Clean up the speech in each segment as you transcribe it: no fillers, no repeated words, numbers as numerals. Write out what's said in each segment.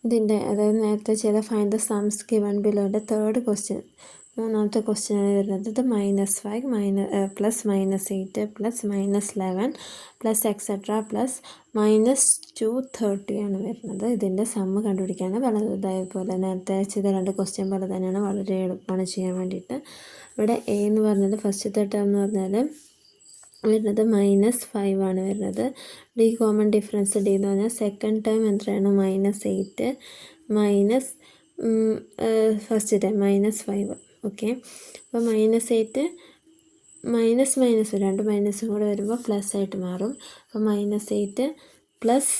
ഇതിൻ്റെ അതായത് നേരത്തെ ചെയ്ത ഫൈൻഡ് ദ സംസ് ഗിവൺ ബിലോയുടെ തേർഡ് ക്വസ്റ്റ്യൻ, മൂന്നാമത്തെ ക്വസ്റ്റ്യനാണ് വരുന്നത്. ഇത് -5 plus -8 plus -11 plus etcetera plus -230 ആണ് വരുന്നത്. ഇതിൻ്റെ സമ്മ് കണ്ടുപിടിക്കാണ്. വളരെ ഇതേപോലെ നേരത്തെ ചെയ്ത 2 ക്വസ്റ്റ്യൻ പോലെ തന്നെയാണ്, വളരെ എളുപ്പമാണ് ചെയ്യാൻ വേണ്ടിയിട്ട്. ഇവിടെ എ എന്ന് പറഞ്ഞത് ഫസ്റ്റത്തെ ടേം എന്ന് പറഞ്ഞാൽ വരുന്നത് -5 ആണ് വരുന്നത്. ഡി കോമൺ ഡിഫറൻസ് ഡി എന്ന് പറഞ്ഞാൽ സെക്കൻഡ് ടേം എത്രയാണ് -8 മൈനസ് ഫസ്റ്റ് ടേം -5. ഓക്കെ, അപ്പോൾ -8 മൈനസ് രണ്ട് മൈനസും കൂടെ വരുമ്പോൾ പ്ലസ് ആയിട്ട് മാറും. അപ്പോൾ -8 പ്ലസ്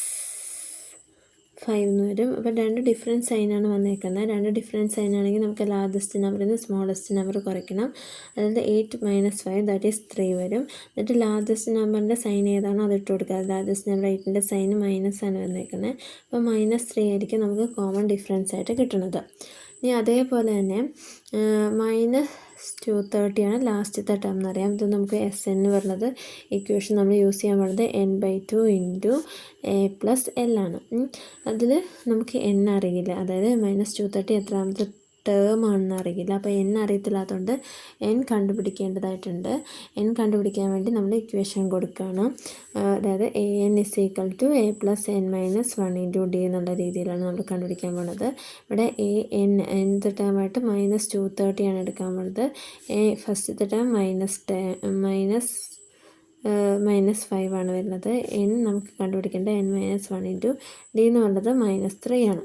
5 എന്ന് വരും. അപ്പോൾ 2 ഡിഫറൻറ്റ് സൈനാണ് വന്നേക്കുന്നത്. 2 ഡിഫറൻറ്റ് സൈൻ ആണെങ്കിൽ നമുക്ക് ലാർജസ്റ്റ് നമ്പറിൽ നിന്ന് സ്മോളസ്റ്റ് നമ്പർ കുറയ്ക്കണം. അതായത് 8 - 5 ദാറ്റ് ഈസ് 3 വരും. എന്നിട്ട് ലാർജസ്റ്റ് നമ്പറിൻ്റെ സൈൻ ഏതാണോ അത് ഇട്ട് കൊടുക്കുക. ലാർജസ്റ്റ് നമ്പർ 8ൻ്റെ സൈന് മൈനസ് ആണ് വന്നേക്കുന്നത്. അപ്പോൾ -3 ആയിരിക്കും നമുക്ക് കോമൺ ഡിഫറൻസ് ആയിട്ട് കിട്ടുന്നത്. ഇനി അതേപോലെ തന്നെ -230 ആണ് ലാസ്റ്റത്തെ ടേം എന്നറിയാം. ഇത് നമുക്ക് SN പറഞ്ഞത് ഇക്വേഷൻ നമ്മൾ യൂസ് ചെയ്യാൻ പോകുന്നത് n/2 ഇൻറ്റു a+l ആണ്. അതിൽ നമുക്ക് n അറിയില്ല, അതായത് -230 എത്രാമത്തെ ടേം ആണെന്ന് അറിയില്ല. അപ്പോൾ n അറിയത്തില്ലാത്തതുകൊണ്ട് n കണ്ടുപിടിക്കേണ്ടതായിട്ടുണ്ട്. n കണ്ടുപിടിക്കാൻ വേണ്ടി നമ്മൾ ഇക്വേഷൻ കൊടുക്കുകയാണ്. അതായത് an = a+n-1 ഇൻറ്റു d എന്നുള്ള രീതിയിലാണ് നമ്മൾ കണ്ടുപിടിക്കാൻ പോകുന്നത്. ഇവിടെ nth ടേമായിട്ട് -230 ആണ് എടുക്കാൻ പോകുന്നത്. ഫസ്റ്റത്തെ ടേം -5 ആണ് വരുന്നത്. n നമുക്ക് കണ്ടുപിടിക്കേണ്ട n-1 ഇൻറ്റു d എന്ന് പറയുന്നത് -3 ആണ്.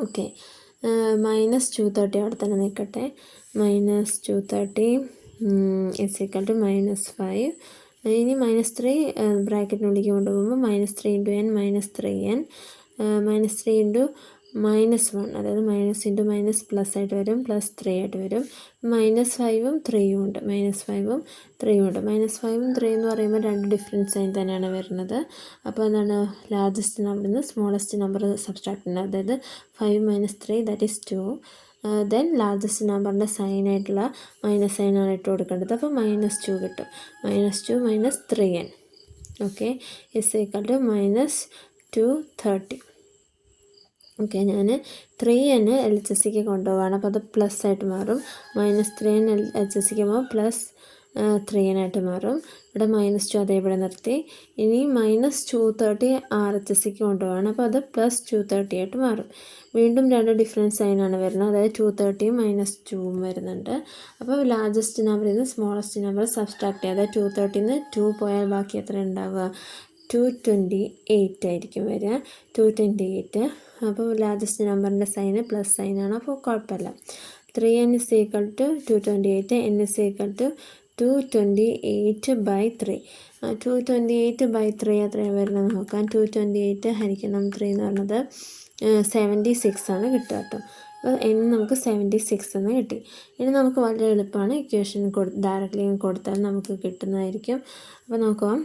ഓക്കെ, -230 അവിടെ തന്നെ നിൽക്കട്ടെ. -230 = -5. ഇനി -3 ബ്രാക്കറ്റിനുള്ളിലേക്ക് കൊണ്ടുപോകുമ്പോൾ -3 × n -3n -3 ഇൻറ്റു -1, അതായത് മൈനസ് ഇൻറ്റു മൈനസ് പ്ലസ് ആയിട്ട് വരും, +3 ആയിട്ട് വരും. -5ഉം 3ഉം ഉണ്ട്, -5ഉം 3ഉം ഉണ്ട്. -5ഉം 3 എന്ന് പറയുമ്പോൾ 2 ഡിഫറൻറ്റ് സൈൻ തന്നെയാണ് വരുന്നത്. അപ്പോൾ എന്താണ്, ലാർജസ്റ്റ് നമ്പറിൽ നിന്ന് സ്മോളസ്റ്റ് നമ്പർ സബ്സ്ട്രാക്ട് ചെയ്യുന്നത്. അതായത് 5 - 3 ദാറ്റ് ഈസ് 2. ദെൻ ലാർജസ്റ്റ് നമ്പറിൻ്റെ സൈനായിട്ടുള്ള മൈനസ് സൈനാണ് ഇട്ട് കൊടുക്കേണ്ടത്. അപ്പോൾ -2 കിട്ടും. -2 - 3n ഓക്കെ = -230. ഓക്കെ, ഞാൻ 3n LHSക്ക് കൊണ്ടുപോവാണ്. അപ്പോൾ അത് പ്ലസ് ആയിട്ട് മാറും. -3n LHSക്ക് പോകുമ്പോൾ +3n ആയിട്ട് മാറും. ഇവിടെ -2 അതേപോലെ നിർത്തി. ഇനി -230 RHSക്ക് കൊണ്ടുപോവാണ്. അപ്പോൾ അത് +230 ആയിട്ട് മാറും. വീണ്ടും 2 ഡിഫറൻറ്റ് സൈനാണ് വരുന്നത്. അതായത് 230ഉം -2ഉം വരുന്നുണ്ട്. അപ്പോൾ ലാർജസ്റ്റ് നമ്പറിൽ നിന്ന് സ്മോളസ്റ്റ് നമ്പർ സബ്സ്ട്രാക്ട് ചെയ്യുക. അതായത് 230 നിന്ന് 2 പോയാൽ ബാക്കി എത്ര ഉണ്ടാവുക, 228 ആയിരിക്കും വരിക. 228. അപ്പോൾ ലാർജസ്റ്റ് നമ്പറിൻ്റെ സൈന് പ്ലസ് സൈനാണ്, അപ്പോൾ കുഴപ്പമില്ല. 3n = 228, n = 228/3. 228/3 എത്രയാണ് വരുന്നത് നോക്കാം. 228 ഹരിക്കണം 3 എന്ന് പറയുന്നത് 76 ആണ് കിട്ടുക കേട്ടോ. അപ്പോൾ n നമുക്ക് 76 എന്ന് കിട്ടി. ഇനി നമുക്ക് വളരെ എളുപ്പമാണ്, ഇക്വേഷൻ ഡയറക്റ്റ്ലി കൊടുത്താൽ നമുക്ക് കിട്ടുന്നതായിരിക്കും. അപ്പോൾ നോക്കാം,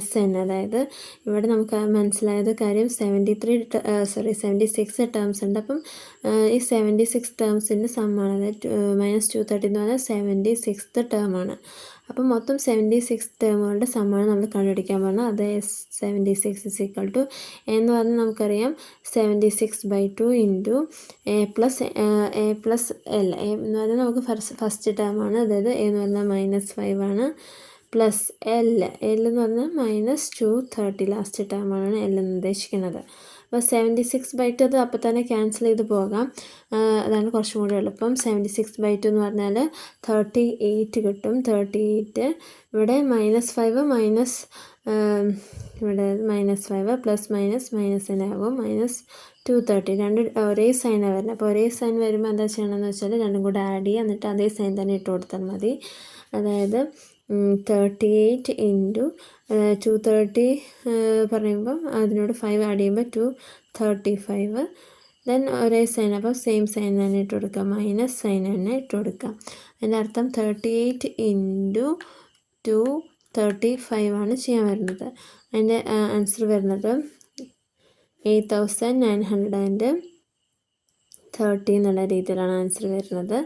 SN, അതായത് ഇവിടെ നമുക്ക് മനസ്സിലായത് കാര്യം 76 ടേംസ് ഉണ്ട്. അപ്പം ഈ 76 ടേംസിൻ്റെ സമ്മാണ്, അതായത് -230 എന്ന് പറഞ്ഞാൽ 76th ടേമാണ്. അപ്പം മൊത്തം 76 ടേമുകളുടെ സമ്മാണ് നമ്മൾ കണ്ടുപിടിക്കാൻ പോകുന്നത്. അത് 76 = എന്ന് പറഞ്ഞാൽ നമുക്കറിയാം 76/2 ഇൻറ്റു a+l. എന്ന് പറഞ്ഞാൽ നമുക്ക് ഫസ്റ്റ് ടേമാണ്, അതായത് എന്ന് പറഞ്ഞാൽ -5 ആണ്, പ്ലസ് L എന്ന് പറഞ്ഞാൽ -230 ലാസ്റ്റ് ടേമാണ് L എന്ന് ഉദ്ദേശിക്കുന്നത്. അപ്പോൾ 76/2 അത് അപ്പോൾ തന്നെ ക്യാൻസൽ ചെയ്ത് പോകാം. അതാണ് കുറച്ചും കൂടി എളുപ്പം. 76/2 എന്ന് പറഞ്ഞാൽ 38 കിട്ടും. 38 ഇവിടെ -5 മൈനസ് ഇവിടെ -5 പ്ലസ് മൈനസിനാകും -230. 2 ഒരേ സൈനാണ് വരുന്നത്. അപ്പോൾ ഒരേ സൈൻ വരുമ്പോൾ എന്താ ചെയ്യണമെന്ന് വെച്ചാൽ രണ്ടും കൂടെ ആഡ് ചെയ്യുക, എന്നിട്ട് അതേ സൈൻ തന്നെ ഇട്ട് കൊടുത്താൽ മതി. അതായത് 38 ഇൻറ്റു 230 പറയുമ്പം അതിനോട് 5 ആഡ് ചെയ്യുമ്പോൾ 235. ദെൻ ഒരേ സൈൻ, അപ്പോൾ സെയിം സൈൻ തന്നെ ഇട്ട് കൊടുക്കുക, മൈനസ് സൈൻ തന്നെ ഇട്ട് കൊടുക്കുക. അതിൻ്റെ അർത്ഥം 38 ഇൻറ്റു 235 ആണ് ചെയ്യാൻ വരുന്നത്. അതിൻ്റെ ആൻസർ വരുന്നത് 8930 30 എന്നുള്ള രീതിയിലാണ് ആൻസർ വരുന്നത്.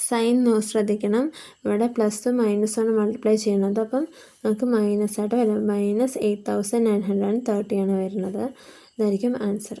സൈൻ ശ്രദ്ധിക്കണം, ഇവിടെ പ്ലസും മൈനസാണ് മൾട്ടിപ്ലൈ ചെയ്യുന്നത്. അപ്പം നമുക്ക് മൈനസ് ആയിട്ട് വരും. -8930 ആണ് വരുന്നത്. ഇതായിരിക്കും ആൻസർ.